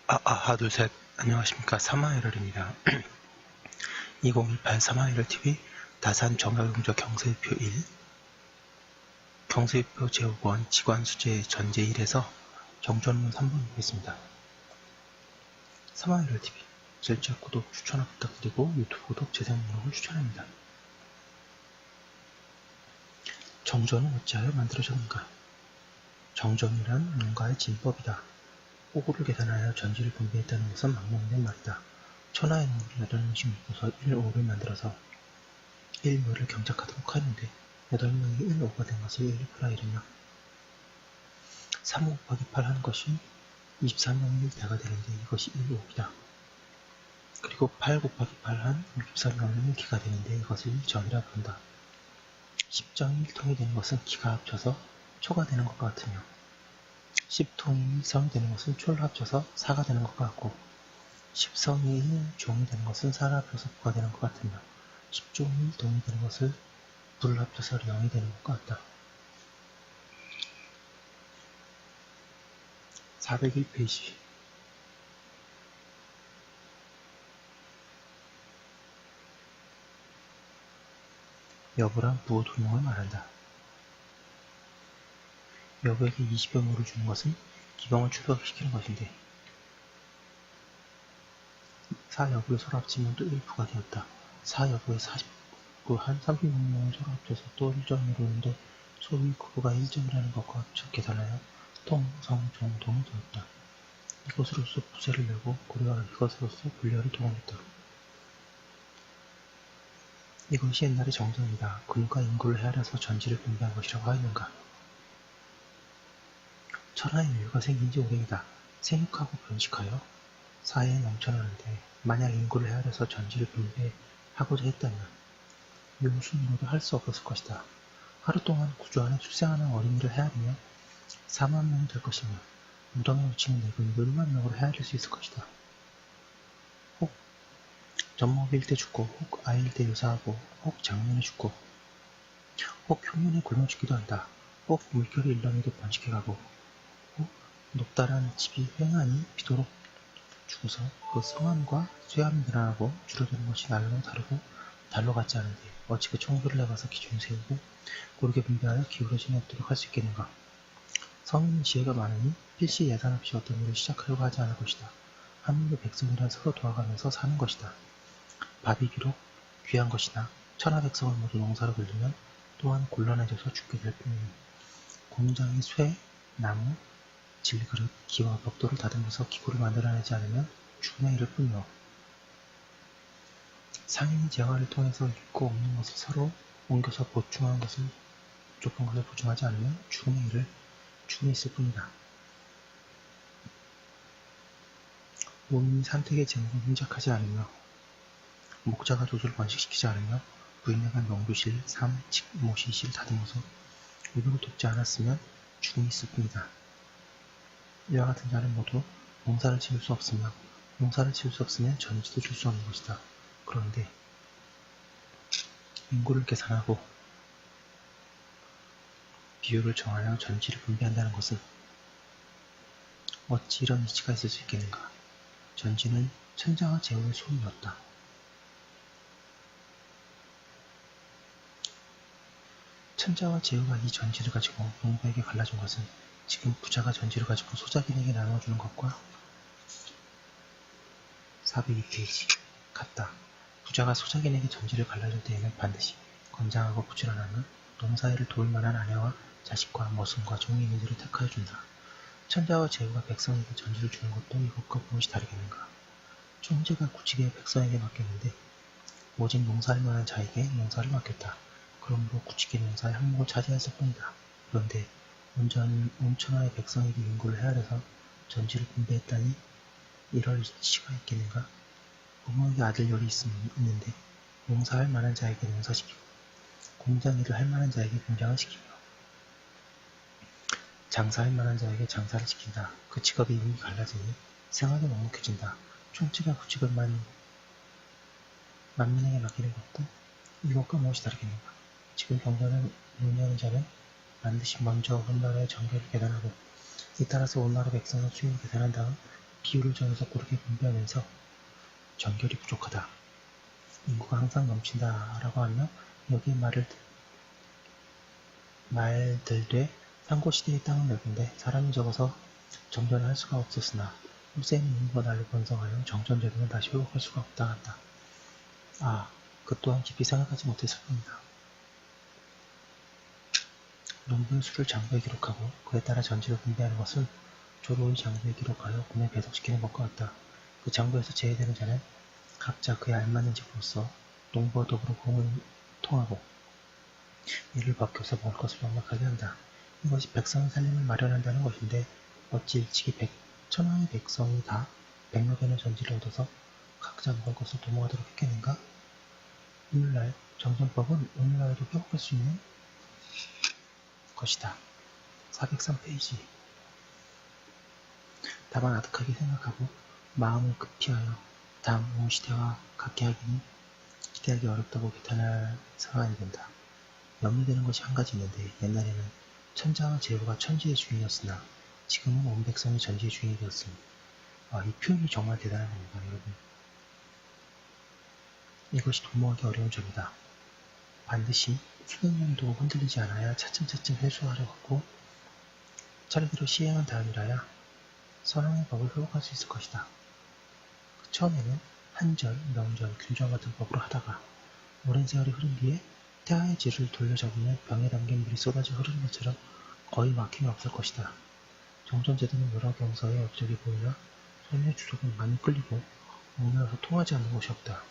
하나, 둘, 셋. 안녕하십니까. 사마이럴입니다. 2018 사마이럴TV 다산 정약용조 경세표 1 경세표 제5번 지관수재 전제 1에서 정전문 3번 보겠습니다. 사마이럴TV 절차 구독 추천을 부탁드리고 유튜브 구독 재생 목록을 추천합니다. 정전은 어찌하여 만들어졌는가? 정전이란 뭔가의 진법이다. 호구를 계산하여 전지를 분배했다는 것은 막론된 말이다. 천하의 농을 8명씩 묶어서 1,5를 만들어서 1묘를 경작하도록 하는데 8명이 1,5가 된 것을 1,2라 이르며 3 곱하기 8 하는 것이 24명이 1대가 되는데 이것이 1,5이다. 그리고 8 곱하기 8 한 64명이 1기가 되는데 이것을 1전이라 부른다. 10정이 1통이 되는 것은 기가 합쳐서 초가 되는 것과 같으며 10통이 1성이 되는 것은 초를 합쳐서 4가 되는 것과 같고 10성이 1종이 되는 것은 4를 합쳐서 9가 되는 것 같으며 10종이 1동이 되는 것을 9를 합쳐서 0이 되는 것과 같다. 401페이지 여부란 부호 도용을 말한다. 여부에게 20여 모를 주는 것은 기병을 출격시키는 것인데 4여부를 서로 합치면 또 1부가 되었다. 4여부에 49 한 36명을 서로 합쳐서 또 1점으로 오는데 소위 9부가 1점이라는 것과 계산하여 통, 성, 종, 동이 되었다. 이것으로서 부세를 내고 고려와 이것으로서 분열을 동원했다. 이것이 옛날의 정전이다. 근과 인구를 헤아려서 전지를 분배한 것이라고 하였는가? 천하의 인류가 생긴 지 오래이다. 생육하고 번식하여 사회에 넘쳐나는데 만약 인구를 헤아려서 전지를 분배하고자 했다면 용순으로도 할 수 없었을 것이다. 하루 동안 구조 안에 출생하는 어린이를 헤아리며 4만 명이 될 것이며 무덤에 묻히는 늙은이도 1만 명으로 헤아릴 수 있을 것이다. 혹 젖먹일 때 죽고 혹 아이일 때 유사하고 혹 장년에 죽고 혹 흉년에 굶어 죽기도 한다. 혹 물결이 일렁이도 번식해가고 혹 높다란 집이 횡하니 비도록 죽어서 그 성함과 쇠함이 늘어나고 줄어드는 것이 날로 다르고 달로 같지 않은데 어찌 그 청소를 해가서 기준을 세우고 고르게 분배하여 기울어짐이 없도록 할 수 있겠는가? 성인은 지혜가 많으니 필시 예산 없이 어떤 일을 시작하려고 하지 않을 것이다. 한민의 백성이란 서로 도와가면서 사는 것이다. 밥이 비록 귀한 것이나 천하 백성을 모두 농사로 돌리면 또한 곤란해져서 죽게 될 뿐이니 공장의 쇠, 나무, 질그릇, 기와 벽돌을 다듬어서 기구를 만들어내지 않으면 죽음에 이를 뿐이요. 상인이 재화를 통해서 있고 없는 것을 서로 옮겨서 보충한 것을 좁은 것을 보충하지 않으면 죽음에 있을 뿐이다. 몸이 산택의 재물을 흥작하지 않으며 목자가 조소를 번식시키지 않으며 부인에게 명주실, 삼, 직, 모시실 다듬어서 의복을 돕지 않았으면 죽음이 있을 뿐이다. 이와 같은 자는 모두 농사를 지을 수 없으며 농사를 지을 수 없으면 전지도 줄 수 없는 것이다. 그런데 인구를 계산하고 비율을 정하여 전지를 분배한다는 것은 어찌 이런 이치가 있을 수 있겠는가? 전지는 천자와 제후의 소유였다. 천자와 제후가 이 전지를 가지고 농부에게 갈라준 것은 지금 부자가 전지를 가지고 소작인에게 나눠주는 것과 402페이지 같다. 부자가 소작인에게 전지를 갈라줄 때에는 반드시 건장하고 부지런하며 농사일을 도울 만한 아내와 자식과 머슴과 종이 있는 이들을 택하여 준다. 천자와 제후가 백성에게 전지를 주는 것도 이것과 무엇이 다르겠는가? 총재가 구치게 백성에게 맡겼는데 오직 농사할 만한 자에게 농사를 맡겼다. 그러므로 구치게 농사의 항목을 차지했을 뿐이다. 그런데 온 천하의 백성에게 인구를 헤아려서 전지를 분배했다니 이럴 이치가 있겠는가? 부모에게 아들 열이 있는데 농사할 만한 자에게 농사시키고 공장 일을 할 만한 자에게 공장을 시키며 장사할 만한 자에게 장사를 시킨다. 그 직업이 이미 갈라지니 생활이 먹먹해진다. 총치가 구직을 만민에게 맡기는 것도 이것과 무엇이 다르겠는가? 지금 경전을 논의하는 자는 반드시 먼저 온 나라의 정결을 계산하고 이 따라서 온 나라 백성의 수익을 계산한 다음 비율을 정해서 고르게 분배하면서 전결이 부족하다. 인구가 항상 넘친다 라고 하며 여기에 말들되 상고시대의 땅은 넓은데 사람이 적어서 정전을 할 수가 없었으나 후세는 인구가 날로 번성하여 정전제도는 다시 회복할 수가 없다 한다. 그 또한 깊이 생각하지 못했을 뿐이다. 농부의 수를 장부에 기록하고 그에 따라 전지를 분배하는 것은 조로의 장부에 기록하여 군에 배속시키는 것과 같다. 그 장부에서 제외되는 자는 각자 그에 알맞는 집으로서 농부와 더불어 공을 통하고 이를 바뀌어서 먹을 것을 넉넉하게 한다. 이것이 백성의 살림을 마련한다는 것인데 어찌 일찍이 천하의 백성이 다 100여개의 전지를 얻어서 각자 먹을 것을 도모하도록 했겠는가? 오늘날 정전법은 오늘날에도 회복할 수 있는 것이다. 403페이지. 다만 아득하게 생각하고 마음을 급히하여 다음 온 시대와 같게 하기는 기대하기 어렵다고 개탄할 상황이 된다. 염려되는 것이 한 가지 있는데 옛날에는 천자와 제후가 천지의 주인이었으나 지금은 온 백성이 전지의 주인이 되었으니 이 표현이 정말 대단한 겁니다, 여러분. 이것이 도모하기 어려운 점이다. 반드시 수백년도 흔들리지 않아야 차츰차츰 회수하려고 차례대로 시행한 다음이라야 선왕의 법을 회복할 수 있을 것이다. 처음에는 한절, 명절, 균절 같은 법으로 하다가 오랜 세월이 흐른 뒤에 태아의 질을 돌려잡으며 병에 담긴 물이 쏟아져 흐르는 것처럼 거의 막힘이 없을 것이다. 정전제도는 여러 경서에 업적이 보이나 삶의 주속은 많이 끌리고 옥면에서 통하지 않는 곳이 없다.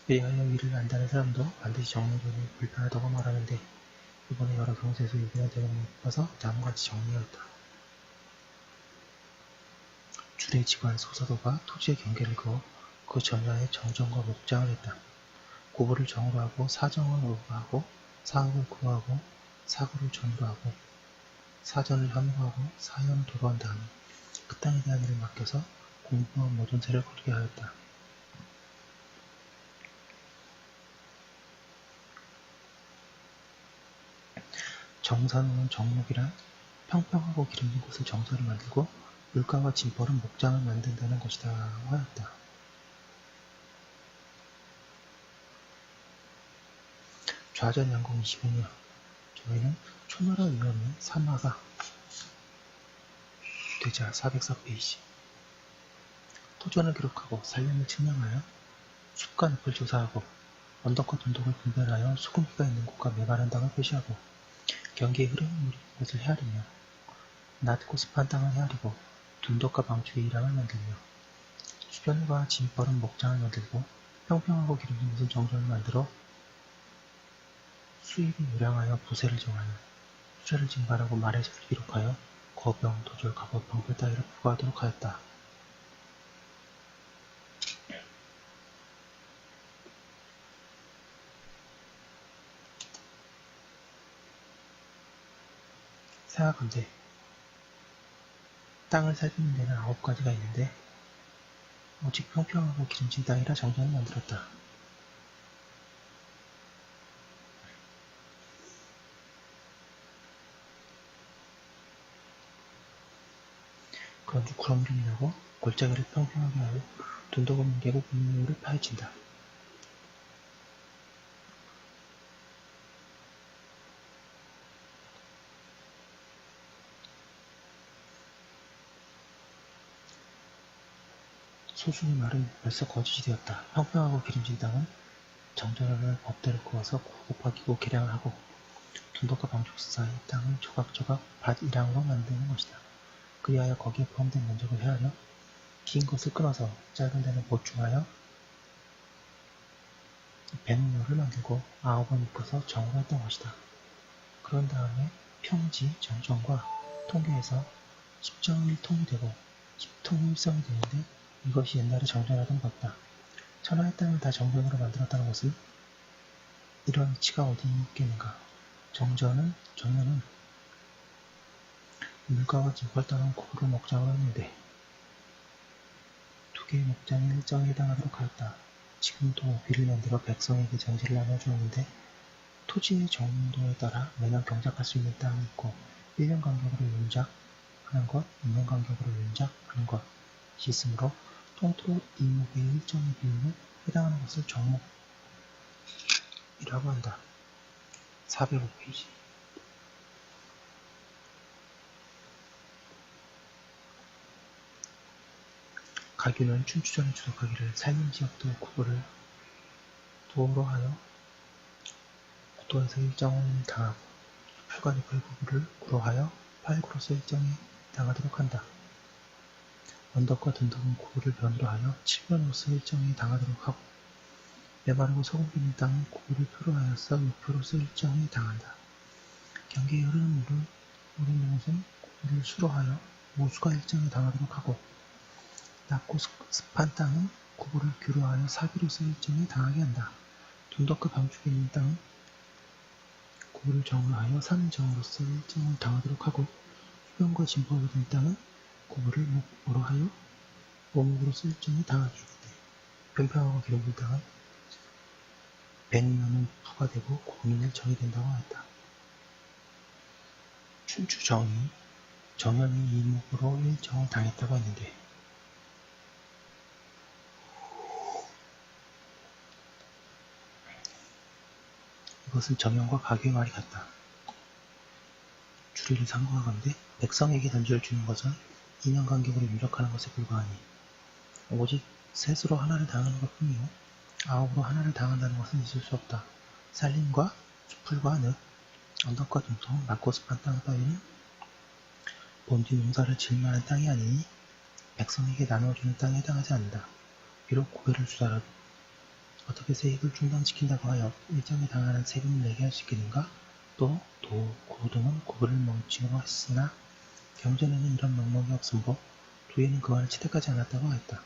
이하여 이를 안다는 사람도 반드시 정리론이 불편하다고 말하는데 이번에 여러 경서에서 유기한 대목을 뽑아서 다음같이 정리하였다. 줄의 직관 소사도가 토지의 경계를 그어 그 전야에 정정과 목장을 했다. 고구를 정으로 하고 사정을 오로 하고 사업을 구로 하고 사구를 전으로 하고 사전을 현으로 하고 사현을 도로 한 다음에 그 땅에 대한 일을 맡겨서 공부와 모든 세를 거두게 하였다. 정산호는 정목이란 평평하고 기름진 곳을 정사를 만들고 물가와 진벌은 목장을 만든다는 것이다 하였다. 좌전 양공 25년 저희는 초나라 위원회 3화가 되자 404페이지 토전을 기록하고 산림을 측량하여 숲과 늪을 조사하고 언덕과 둔덕을 분별하여 수금기가 있는 곳과 메마른 땅을 표시하고 경계에 흐르는 물이 있는 곳을 헤아리며 낮고 습한 땅을 헤아리고 둔덕과 방축의 이랑을 만들며 수변과 진벌은 목장을 만들고 평평하고 기름진 곳은 정전을 만들어 수입을 요량하여 부세를 정하여 수레를 징발하고 말의 수를 기록하여 거병, 도절, 갑옷, 방패 따위를 부과하도록 하였다. 생각한데 땅을 살피는 데는 9가지가 있는데 오직 평평하고 기름진 땅이라 정전을 만들었다. 그런즉 구렁이를 나고 골짜기를 평평하게 하여 둔덕없는 계곡 물을 파헤친다. 소순의 말은 벌써 거짓이 되었다. 평평하고 기름진 땅은 정전을 법대로 그어서 곱하기고 계량을 하고 둔덕과 방축 사이 땅을 조각조각 밭 이랑으로 만드는 것이다. 그리하여 거기에 포함된 면적을 헤아려 긴 것을 끊어서 짧은 데는 보충하여 배능로를 만들고 9번 묶어서 정으로 했던 것이다. 그런 다음에 평지, 정정과 통계에서 10.1통이 되고 10통이 1성이 되는데 이것이 옛날에 정전하던 것이다. 천하의 땅을 다 정전으로 만들었다는 것은 이런 이치가 어디 있겠는가. 정전은 물가와 진벌 따른 고구려 목장으로 했는데 두 개의 목장이 일정에 해당하도록 하였다. 지금도 비를 만들어 백성에게 전지를 나눠주었는데 토지의 정도에 따라 매년 경작할 수 있는 땅이 있고 1년 간격으로 윤작하는 것, 2년 간격으로 윤작하는 것이 있으므로 통틀어 이목의 일정의 비율에 해당하는 것을 정목이라고 한다. 405페이지. 가규는 춘추전에 주석하기를 산림지역도 구도를 도로 하여 구도에서 일정을 당하고 풀과잎을 구구를 구로하여 팔구로서 일정에 당하도록 한다. 언덕과 둔덕은 구구를 변으로 하여 칠변으로서 일정에 당하도록 하고 메마르고 소금 비는 땅은 구구를 표로 하여서 육표로서 일정에 당한다. 경계에 흐르는 물은 것은 구구를 수로 하여 모수가 일정에 당하도록 하고 낮고 습한 땅은 구구를 규로 하여 사기로서 일정에 당하게 한다. 둔덕과 방축에 있는 땅은 구구를 정으로 하여 산정으로서 일정을 당하도록 하고 수변과 진포가 된 땅은 구구를 목으로 하여 모목으로서 일정에 당하게 돼. 변평하고 기록된 땅은 벤이면은 부가 되고 구구는 정이 된다고 하였다. 춘추정이 정연이 이목으로 일정을 당했다고 했는데 이것은 정연과 가교의 말이 같다. 주리를 상고하건대 백성에게 단죄를 주는 것은 2년 간격으로 유력하는 것에 불과하니 오직 셋으로 하나를 당하는 것 뿐이요 9으로 하나를 당한다는 것은 있을 수 없다. 산림과 수풀과 늪, 언덕과 둔성, 낮고 습한 땅 따위는 본디 농사를 지을 만한 땅이 아니니 백성에게 나누어주는 땅에 해당하지 않는다. 비록 고개를 주더라도 어떻게 세입을 중단시킨다고 하여 일정에 당하는 세금을 내게 할 수 있겠는가? 또 도, 고 등은 고개를 멈추기로 했으나 경전에는 이런 명목이 없으므로 도에는 그 말을 채택하지 않았다고 하였다.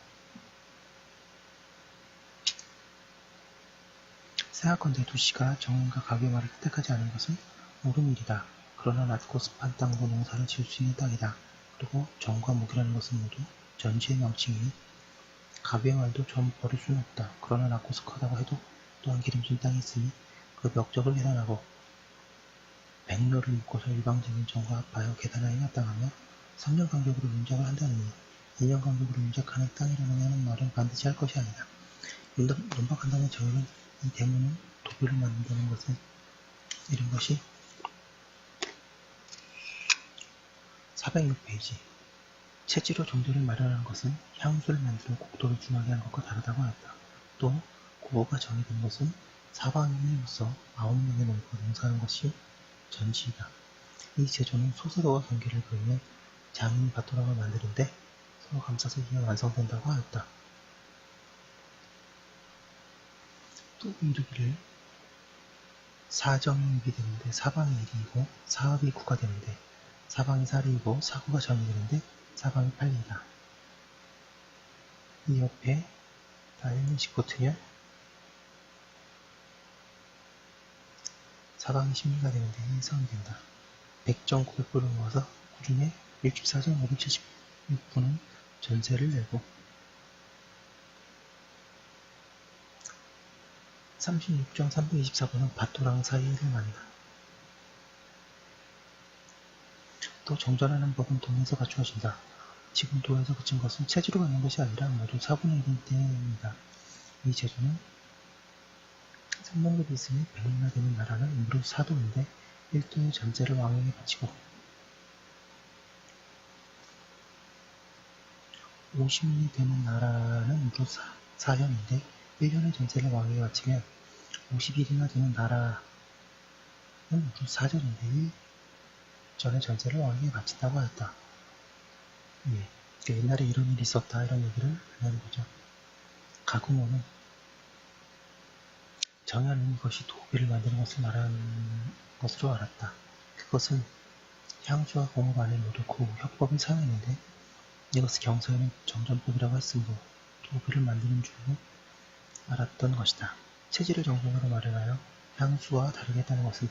생각건대 도시가 정원과 가교의 말을 채택하지 않은 것은 옳은 일이다. 그러나 낮고 습한 땅도 농사를 지을 수 있는 땅이다. 그리고 정과 목이라는 것은 모두 전지의 명칭이니 가교의 말도 전 버릴 수는 없다. 그러나 낮고 습하다고 해도 또한 기름진 땅이 있으니 그 벽적을 계산하고 백로를 묶어서 일방적인 정과 합하여 계산하여 마땅하며 3년 간격으로 윤작을 한다느니 2년 간격으로 윤작하는 땅이라는 말은 반드시 할 것이 아니다. 논박한다는 정의는 이 대문은 도표를 만든다는 것은 이런 것이 406페이지 채지로 정도를 마련하는 것은 향수를 만들어 국도를 중하게 하는 것과 다르다고 하였다. 또 고호가 정의된 것은 사방인으로서 9명의 농부가 농사하는 것이 전지이다. 이 제조는 소세도와 경계를 그리며 장인이 밭도락을 만드는데 서로 감싸서 이어 완성된다고 하였다. 또 이르기를 사정이 입이 되는데 사방이 일이이고 사업이 구가 되는데 사방이 살이이고 사구가 전이 되는데 사방이 팔리이다. 이 옆에 다 1년씩 붙으면 사방이 10리가 되는데 1성이 된다. 100.900불을 모아서 그 중에 64.576분은 전세를 내고 36.324분은 밭도랑 사이를 만다. 또 정전하는 법은 동에서 갖추어진다. 지금 도에서 그친 것은 체지로 갖는 것이 아니라 모두 4분의 1인 때입니다. 이 제주는 3만급이 있으니 100리나 되는 나라는 무릇 사도인데 1도의 전세를 왕에게 바치고 50리 되는 나라는 무릇 사현인데 1년의 전세를 왕에게 바치면 50일이나 되는 나라는 무릇 사전인데 1전의 전세를 왕에게 바친다고 하였다. 예, 옛날에 이런 일이 있었다 이런 얘기를 하는 거죠. 가구모는 정연은 이것이 도비를 만드는 것을 말하는 것으로 알았다. 그것은 향수와 공업 안에 모두 그 협법을 사용했는데 이것을 경서에는 정전법이라고 했으므로 도비를 만드는 줄로 알았던 것이다. 체질을 정전으로 마련하여 향수와 다르게 했다는 것은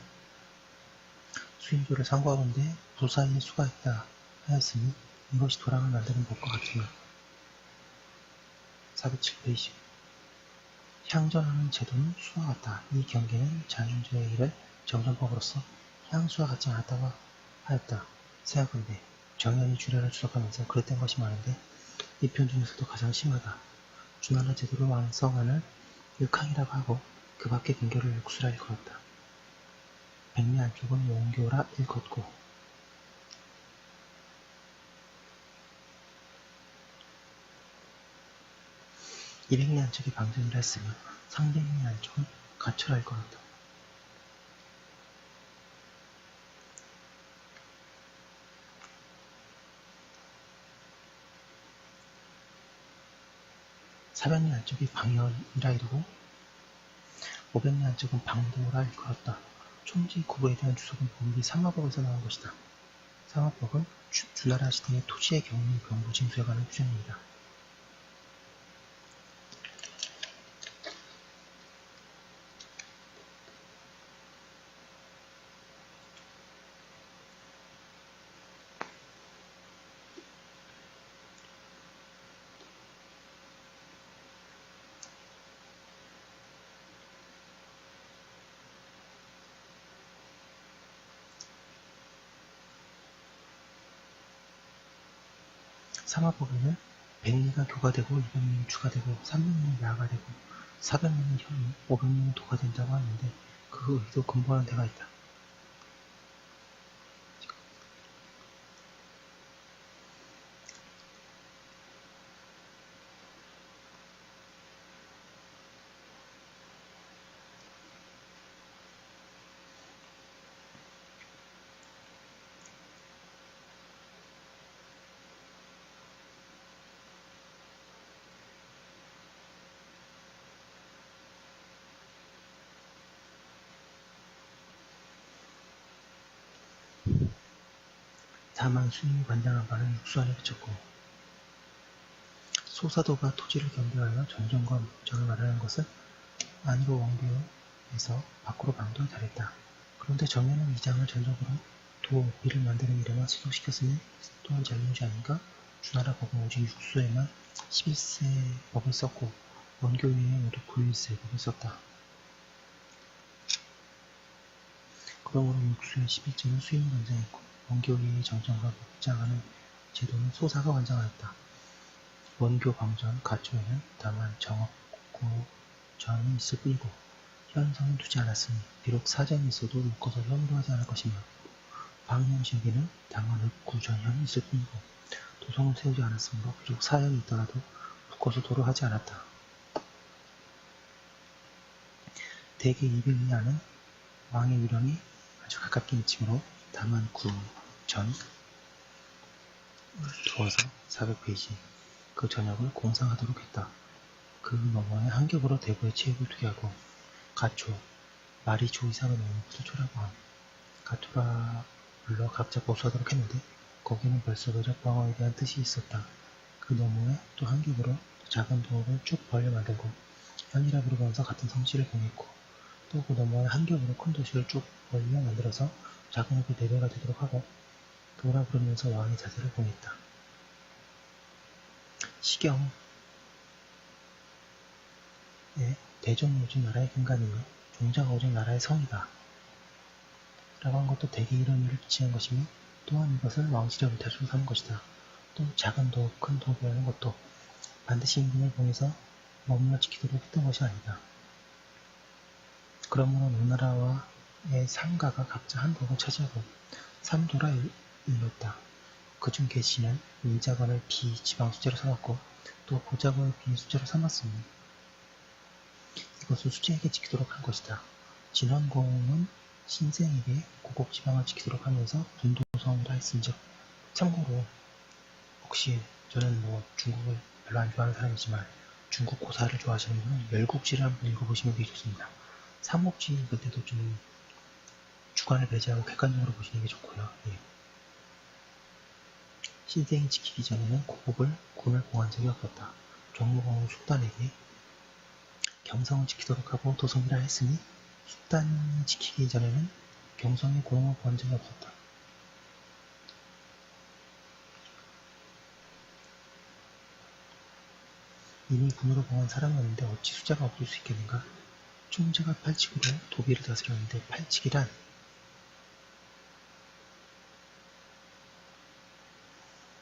수인조를 상고하건대 부사이에 수가 있다 하였으니 이것이 도랑을 만드는 법과 같으며 407페이지 향전하는 제도는 수와 같다. 이 경계는 자연주의의 일을 정전법으로서 향수와 같지 않았다고 하였다. 생각건대 정연이 주례를 추적하면서 그랬던 것이 많은데 이 편 중에서도 가장 심하다. 주나라 제도를 완성하는 육항이라고 하고 그 밖의 근교를 육수라 일컬었다. 백리 안쪽은 원교라 일컫고 200리 안쪽이 방전이라 했으며 300리 안쪽은 가초라 일컬었다. 사백리 안쪽이 방연이라 이르고 500리 안쪽은 방도라 일컬었다. 총지 구부에 대한 주석은 본디 상하법에서 나온 것이다. 상하법은 주나라 시대의 토지의 경리 병부 징수에 관한 규정입니다. 상하법에는 100리가 교가 되고 200리는 주가 되고 300리는 야가 되고 400리는 혐의, 500리는 도가 된다고 하는데 그 의도 근본한 데가 있다. 다만 수님이 관장한 바는 육수 안에 그쳤고 소사도가 토지를 경계하여 전정과 목적을 말하는 것은 안으로 원교에서 밖으로 방도에 달했다. 그런데 정연은 이장을 전적으로 도, 비를 만드는 일에만 소속시켰으니 또한 잘못이 아닌가? 주나라 법은 오직 육수에만 11세 법을 썼고 원교 외에 모두 9일세 법을 썼다. 그러므로 육수의 11제는 수인이 관장했고 원교 외의 정정과 목장하는 제도는 소사가 관장하였다. 원교 방전, 가초에는 다만 정업, 구전이 있을 뿐이고 현성은 두지 않았으니 비록 사전이 있어도 묶어서 현도 하지 않을 것이며 방현 지역에는 다만 읍구전현이 있을 뿐이고 도성을 세우지 않았으므로 비록 사현이 있더라도 묶어서 도를 하지 않았다. 대개 200리 안은 왕의 위령이 아주 가깝게 미치므로 다만 구전을 두어서 400페이지 그 전역을 공상하도록 했다. 그 너머에 한 겹으로 대부의 체육을 두게 하고 가초, 말이 조 이상을 넘는 것을 초라고 함. 가토라 불러 각자 보수하도록 했는데 거기는 벌써 외적방어에 대한 뜻이 있었다. 그 너머에 또 한 겹으로 작은 도읍을 쭉 벌려 만들고 현이라 부르면서 같은 성씨를 봉했고 또 그 너머에 한 겹으로 큰 도시를 쭉 벌려 만들어서 작은 읍의 대대가 되도록 하고 도라 부르면서 왕의 자세를 봉했다. 시경에 대종이 오직 나라의 근간이며 종자가 오직 나라의 성이다. 라고 한 것도 대개 이런 일을 비치한 것이며 또한 이것을 왕실의 대수로 삼은 것이다. 또 작은 도읍, 큰 도읍이라는 것도 반드시 임금을 봉해서 머물러 지키도록 했던 것이 아니다. 그러므로 노나라와의 삼가가 각자 한 도읍을 차지하고 삼도라 일렀다. 그중 계시는 인자관을 비지방 수제로 삼았고 또 보자관을 비수제로 삼았으니 이것을 수제에게 지키도록 한 것이다. 진원공은 신생에게 고국지방을 지키도록 하면서 분도성이라 했은즉 참고로 혹시 저는 중국을 별로 안 좋아하는 사람이지만 중국 고사를 좋아하시는 분은 열국지를 한번 읽어보시면 되게 좋습니다. 삼국지 읽을 때도 좀 주관을 배제하고 객관적으로 보시는 게 좋고요. 예. 신생이 지키기 전에는 고국을 군을 봉한 적이 없었다. 종무공은 숙단에게 경성을 지키도록 하고 도성이라 했으니 숙단이 지키기 전에는 경성의 고용을 본 적이 없었다. 이미 군으로 봉한 사람이었는데 어찌 수자가 없을 수 있겠는가? 총자가 팔칙으로 도비를 다스렸는데 팔칙이란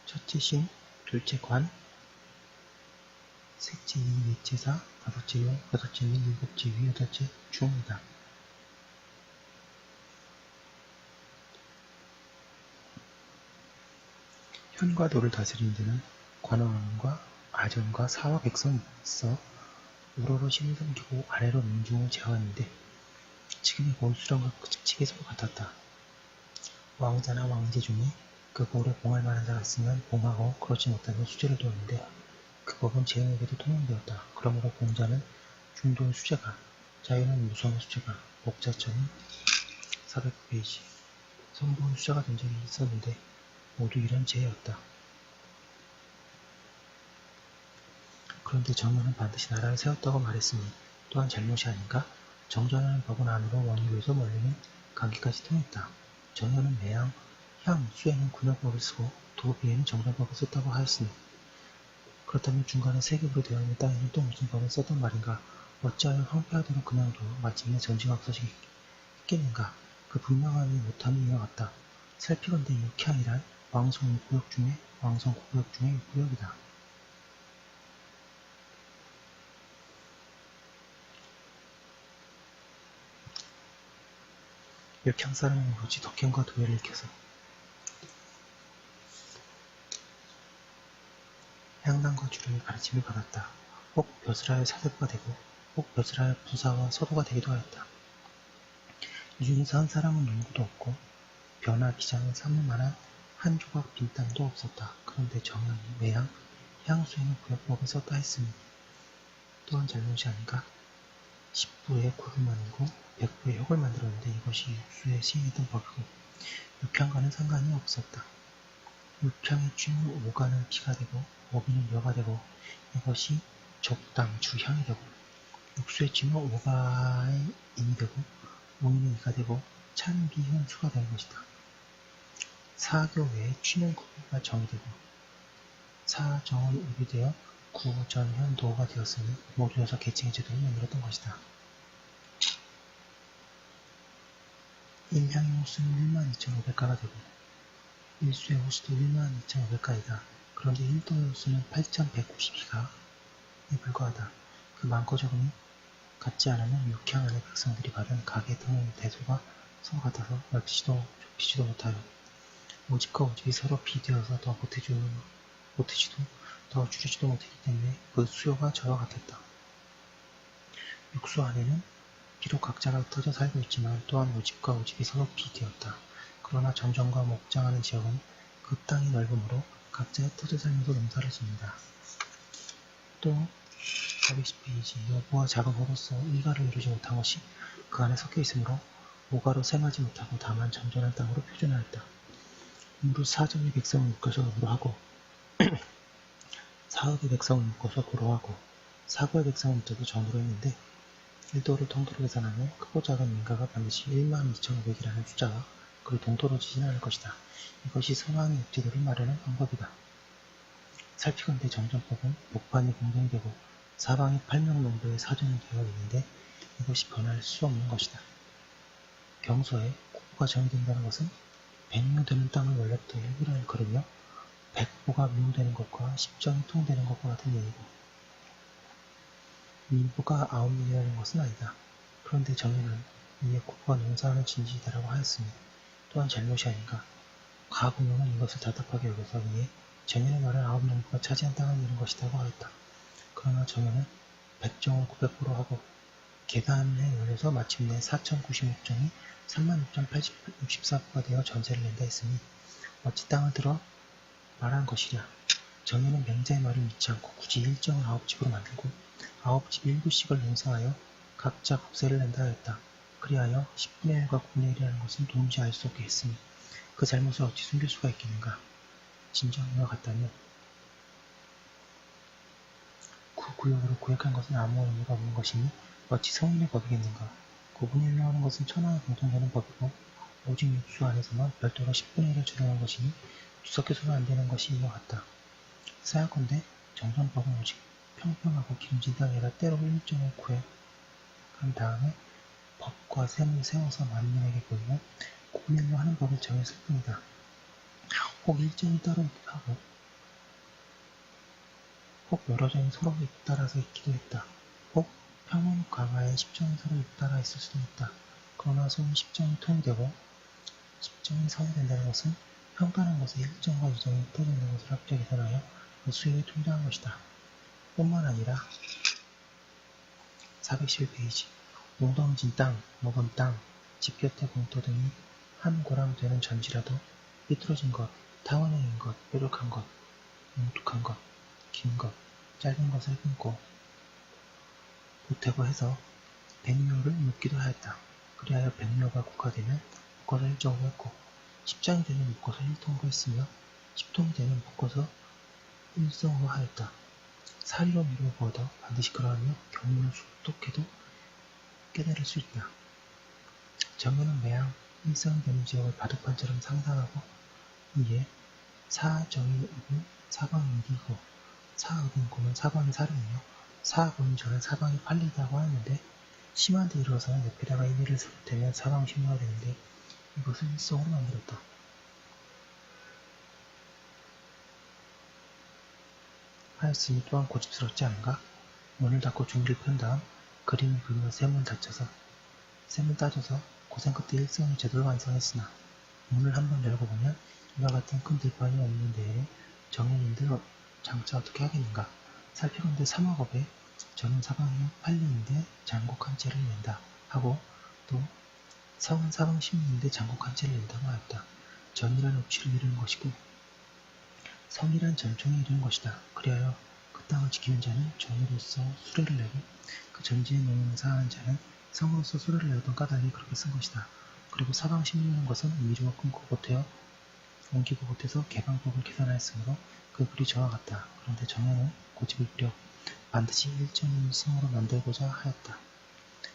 첫째 신, 둘째 관, 셋째 이, 넷째 사, 다섯째 용, 여섯째 민, 일곱째 위, 여덟째 중이다. 현과 도를 다스리는 데는 관원과 아전과 사와 백성이 있어 우러러 신을 섬기고 아래로 민중을 제어하는데 지금의 고수령과 측책이 서로 같았다. 왕자나 왕제 중에 그 고을에 봉할 만한 자가 있으면 봉하고 그렇지 못하면 수제를 두었는데 그 법은 제형에게도 통용되었다. 그러므로 공자는 중도의 수제가, 자유는 무성의 수제가, 목자처는 400페이지, 성도의 수제가 된 적이 있었는데 모두 이런 제였다. 그런데 정연은 반드시 나라를 세웠다고 말했으니 또한 잘못이 아닌가? 정전하는 법은 안으로 원유에서 멀리는 강기까지 통했다. 정연은 매양, 향, 수에는 군역법을 쓰고 도비에는 정전법을 썼다고 하였으니 그렇다면 중간에 세ገብ으로 되어 있는 땅에는 또 무슨 법을 썼단 말인가? 어찌하여 황폐하도록 그냥 둬 마침내 전쟁 없어지게 했겠는가? 그 분명함이 못함이 이와 같다. 살피건대 육향이란 왕성 6구역 중에 왕성 9구역 중에 6구역이다. 육향 사람은 오로지 덕행과 도회를 익혀서 향단과 주름의 가르침을 받았다. 혹 벼슬하여 사대부가 되고 혹 벼슬하여 부사와 서도가 되기도 하였다. 이 중에서 한 사람은 누구도 없고 벼나 비장을 삼을 만한 한 조각 빈 땅도 없었다. 그런데 정연이 매양, 향수에는 구역법을 썼다 했으니 또한 잘못이 아닌가? 10부에 굴을 만들고 100부에 혁을 만들었는데 이것이 육수에 시행했던 법이고 육향과는 상관이 없었다. 육향의 쥐는 오가는 피가 되고 오비는 여가 되고 이것이 적당 주향이 되고 육수의 쥐는 오가의 인이 되고 오이는 이가 되고 찬, 비, 현, 수가 되는 것이다. 사교 외에 쥐는 구가 정이 되고 사, 정은 오비 되어 구, 전, 현, 도가 되었으니 모두 여섯 계층의 제도를 만들었던 것이다. 임향의 호수는 12,500가가 되고 일수의 호수도 12,500가이다. 그런데 일도의 호수는 8,192가에 불과하다. 그 많고 적음이 같지 않으면 육향 안의 백성들이 받은 각의 등의 대소가 서로 같아서 넓히지도 좁히지도 못하여 오집과 오집이 서로 비되어서 더 못해지도 더 줄이지도 못했기 때문에 그 수요가 저와 같았다. 육수 안에는 비록 각자가 흩어져 살고 있지만 또한 오집과 오집이 서로 비되었다. 그러나 점정과 목장하는 지역은 그 땅이 넓으므로 각자 흩어져 살면서 농사를 짓는다. 또 410페이지 여부와 작업으로서 일가를 이루지 못한 것이 그 안에 섞여 있으므로 오가로 생하지 못하고 다만 점전한 땅으로 표준하였다. 무릇 사정의 백성을 묶어서 업으로 하고 사업의 백성을 묶어서 도로 하고 사고의 백성을 묶어서 전으로 했는데 일도를 통도로 계산하면 크고 작은 민가가 반드시 12,500이라는 숫자와 그를 동떨어지진 않을 것이다. 이것이 선왕의 육제도를 마련한 방법이다. 살피건대 정전법은 목판이 공동되고 사방이 8명농도의 사전이 되어 있는데 이것이 변할 수 없는 것이다. 경서에 국보가 정의된다는 것은 100묘 되는 땅을 원래부터 일부러 일컬으며 100보가 묘되는 것과 10정이 통되는 것과 같은 얘기고 민보가 9명이라는 것은 아니다. 그런데 정의는 이에 국보가 농사하는 진지이다라고 하였으니 또한 잘못이 아닌가. 가군용은 이것을 답답하게 여겨서 이에 정의의 말은 9명부가 차지한 땅을 이룬 것이라고 하였다. 그러나 정의는 100정을 900보로 하고 계단에 열려서 마침내 4096정이 36,864보가 되어 전세를 낸다 했으니 어찌 땅을 들어 말한 것이랴. 정의는 명자의 말을 믿지 않고 굳이 일정을 9집으로 만들고 9집 7씩을 농사하여 각자 국세를 낸다 하였다. 그리하여 10분의 1과 9분의 1이라는 것은 도무지 알 수 없게 했으니 그 잘못을 어찌 숨길 수가 있겠는가. 진정 이와 같다면 구구역으로 구획한 것은 아무 의미가 없는 것이니 어찌 성인의 법이겠는가. 9분의 1로 하는 것은 천하가 공통되는 법이고 오직 육수 안에서만 별도로 10분의 1을 주장한 것이니 뒤섞여서는 안 되는 것이 이와 같다. 사약건대 정전법은 오직 평평하고 기름진 땅에다 때로 1.5 구해 간 다음에 법과 셈을 세워서 만민에게 보이면 고민으로 하는 법을 정했을 뿐이다. 혹 일정이 따로 하고 혹 여러 점이 서로 잇따라서 있기도 했다. 혹 평원 강화에 10점이 서로 잇따라 있을 수도 있다. 그러나 소위 10점이 통일되고 10점이 선이 된다는 것은 평가하는 것에 1점과 2점이 붙어 있는 것을 합쳐 계산하여 그 수익을 통장한 것이다. 뿐만 아니라 411페이지 웅덩진 땅, 먹은 땅, 집 곁의 공터 등이 한 고랑 되는 전지라도 삐뚤어진 것, 타원형인 것, 뾰족한 것, 뭉툭한 것, 긴 것, 짧은 것을 끊고 보태고 해서 백묘를 묻기도 하였다. 그리하여 백묘가 국화되면 묶어서 1정으로 했고 10장이 되면 묶어서 1통으로 했으며 10통이 되면 묶어서 1성으로 하였다. 사리로 미루어 보아도 반드시 그러하며 경문을 속독해도 깨달을 수 있다. 정문은 매양 일성이 되는 지역을 바둑판처럼 상상하고 이에 사정이 읍은 사방이 이기고 사읍은 고는 사방이 사름이며 사고는 저는 사방이 팔리다고 하는데 심한 데 이르러서는 옆에다가 이미를 대면 사방 심화가 되는데 이것을 일성으로 만들었다. 하였으니 또한 고집스럽지 않은가? 문을 닫고 종이를 편 다음 그림을 그리며 셈을 따져서 고생 끝에 일성을 제대로 완성했으나 문을 한번 열고 보면 이와 같은 큰 들판이 없는 데에 정인인들 장차 어떻게 하겠는가? 살피건대 3억업에 저는 사방이 팔리는데 장곡 한 채를 낸다 하고 또 성은 사방 10리인데 장곡 한 채를 낸다고 하였다. 전이란 업치를 이루는 것이고 성이란 전총이 이루는 것이다. 그리하여 그 땅을 지키는 자는 전으로서 수레를 내고 그 전지에 농사하는 자는 성으로서 수레를 내던 까닭이 그렇게 쓴 것이다. 그리고 사방 10리라는 것은 미루어 끊고 보태어 옮기고 보태서 개방법을 계산하였으므로 그 글이 저와 같다. 그런데 정에는 고집을 부려 반드시 1.1성으로 만들고자 하였다.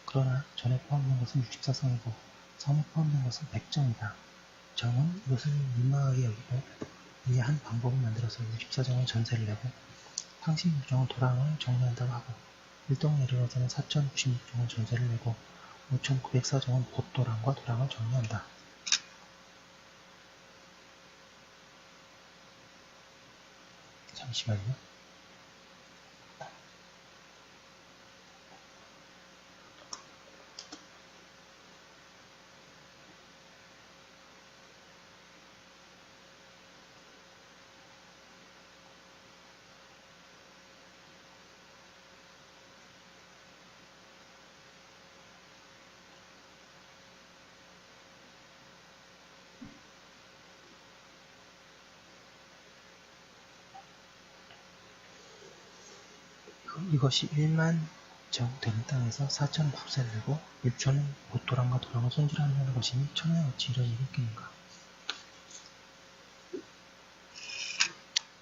그러나 전에 포함된 것은 64성이고 성에 포함된 것은 100정이다. 정은 이것을 민망하게 여기고 이에 한 방법을 만들어서 64정을 전세를 내고 36정은 도랑을 정리한다고 하고 1동에 이르러서는 4096정은 전세를 내고 5904정은 봇도랑과 도랑을 정리한다. 잠시만요. 이것이 1만 정 되는 땅에서 4천은 국세를 내고 6천은 봇도랑과 도랑을 손질하는 것이니 천하에 어찌 이런 일이 있겠는가.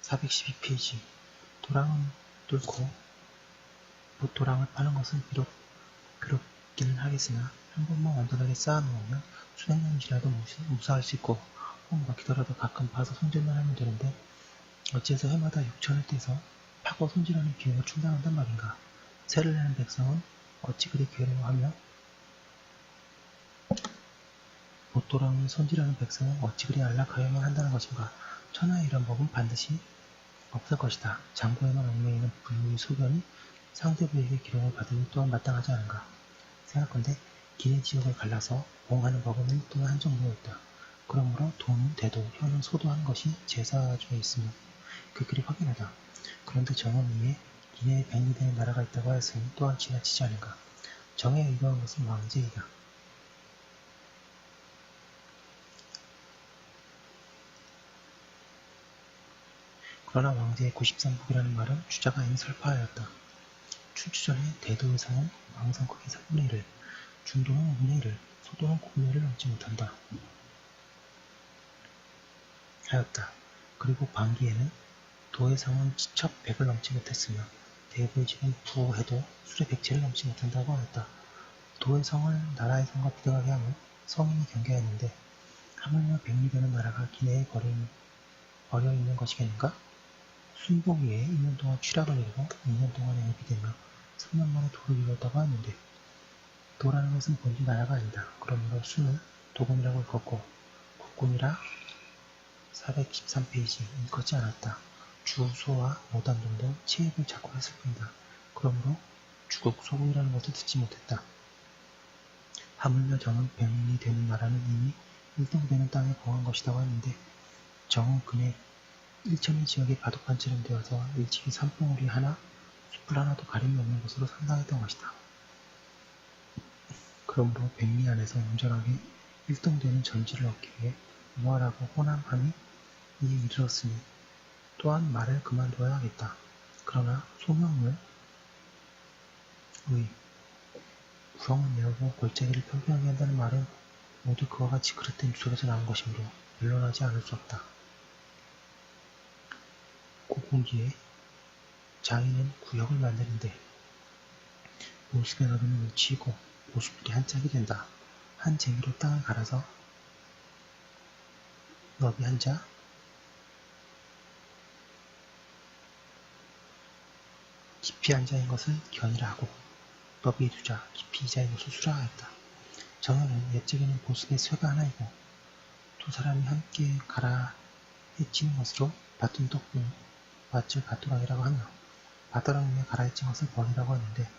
412페이지 도랑은 뚫고 봇도랑을 파는 것은 비롭기는 하겠으나 한 번만 완전하게 쌓아놓으면 수백 년이라도 무사할 수 있고 혹 막히더라도 가끔 파서 손질만 하면 되는데 어찌해서 해마다 6천을 떼서 파고 손질하는 비용을 충당한단 말인가. 세를 내는 백성은 어찌 그리 괴로워하며 봇도랑을 손질하는 백성은 어찌 그리 안락하여만 한다는 것인가. 천하의 이런 법은 반드시 없을 것이다. 장고에만 얽매이는 부유의 소견이 상대부에게 기록을 받으니 또한 마땅하지 않은가. 생각건대 기내 지역을 갈라서 봉하는 법은 일도에 한정되어 있다. 그러므로 돈, 대도, 현은 소도한 것이 제사중에 있으며 그 글이 확인하다. 그런데 정원 위에 기내에 백리되는 나라가 있다고 하였으니 또한 지나치지 않은가. 정에 의거한 것은 왕제이다. 그러나 왕제의 93국이라는 말은 주자가 이미 설파하였다. 춘추전에 대도의 성은 왕성 크기 3분의 1을, 중도는 5분의 1을, 소도는 9분의 1을 넘지 못한다. 하였다. 그리고 반기에는 도의 성은 지첩 100을 넘지 못했으며 대부의 집은 부해도 수레 100채를 넘지 못한다고 하였다. 도의 성을 나라의 성과 비등하게 하면 성인이 경계하였는데 하물며 백리되는 나라가 기내에 버려 있는 것이겠는가? 순봉 위에 1년 동안 취락을 내리고 2년 동안에 묵이 되며 3년 만에 도를 이뤘다고 하는데 도라는 것은 본디 나라가 아니다. 그러므로 수는 도군이라고 읽었고 국군이라 413페이지 읽었지 않았다. 주소와 모단정도 체액을 자꾸 했을 뿐이다. 그러므로 주국 소국이라는 것을 듣지 못했다. 하물며 정은 백문이 되는 나라는 이미 일동되는 땅에 거한 것이라고 하는데 정은 그네 일천의 지역에 바둑판처럼 되어서 일찍이 산봉우리 하나, 숲을 하나도 가림이 없는 곳으로 상당했던 것이다. 그러므로 백리 안에서 온전하게 일동되는 전지를 얻기 위해 무활하고 호남함이 이에 이르렀으니 또한 말을 그만둬야 하겠다. 그러나 소명을 구형을 내어고 골짜기를 평평하게 한다는 말은 모두 그와 같이 그릇된 주석에서 나온 것이므로 변론하지 않을 수 없다. 고공기에 장인은 구역을 만드는데 보습의 너비는 밀치고 보수필이 한 짝이 된다. 한 쟁이로 땅을 갈아서 너비 한 자, 깊이 한 자인 것을 견이라 하고 너비 두 자, 깊이 이 자인 것을 수라 하였다. 정현은 옛적에는 보습의 쇠가 하나이고 두 사람이 함께 갈아 해치는 것으로 밭은 떡분, 밭을 밭도락이라고 하며 밭도락 위에 갈아 해친 것을 벌이라고 하는데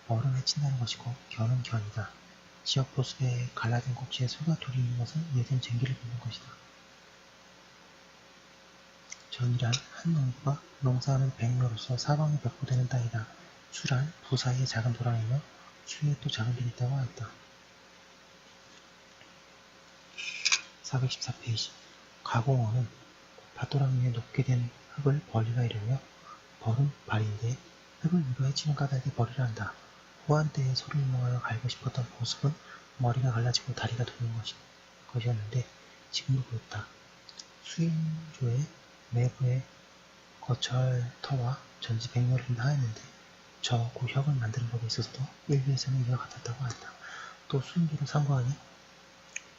벌은 해친다는 것이고 견은 견이다. 지역 보습에 갈라진 꼭지에 쇠가 둘이 있는 것은 예전 쟁기를 빚는 것이다. 전이란 한 농부가 농사하는 백로로서 사방이 벽보되는 땅이다. 수란 부 사이에 작은 도랑이며 수에 또 작은 길이 있다고 하였다. 414페이지 가공어는 밭도랑 위에 높게 된 흙을 벌이라 이르며 벌은 발인데 흙을 위로 해치는 까닭에 벌이라 한다. 호환 때에 소를 모아여 갈고 싶었던 보습은 머리가 갈라지고 다리가 도는 것이었는데 지금도 그렇다. 수인조의 내부에 거처할 터와 전지 백로를 하였는데 저 구혁을 만드는 법에 있어서도 일부에서는 이와 같았다고 한다. 또 수인조를 참고하니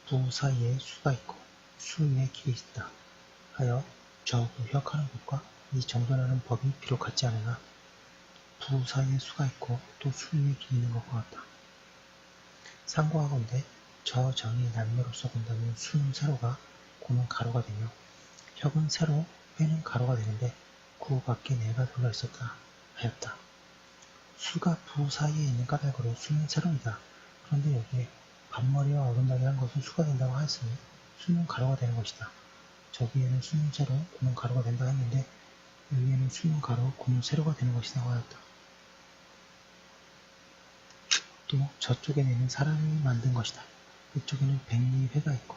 부 사이에 수가 있고 수 위에 길이 있다 하여 저 구혁하는 법과 이 정돈하는 법이 비록 같지 않으나 부 사이에 수가 있고 또 수 위에 길이 있는 것과 같다. 상고하건대 저 정이 남녀로서 본다면 수는 세로가 고는 가로가 되며 혁은 세로 회는 가로가 되는데 구 밖에 내가 들어가 있었다 하였다. 수가 부 사이에 있는 까닭으로 수는 세로이다. 그런데 여기에 반머리와 어긋나게 한 것은 수가 된다고 하였으니 수는 가로가 되는 것이다. 저기에는 수는 세로, 구는 가로가 된다 했는데 여기에는 수는 가로, 구는 세로가 되는 것이라고 하였다. 또 저쪽에는 사람이 만든 것이다. 이쪽에는 백리 회가 있고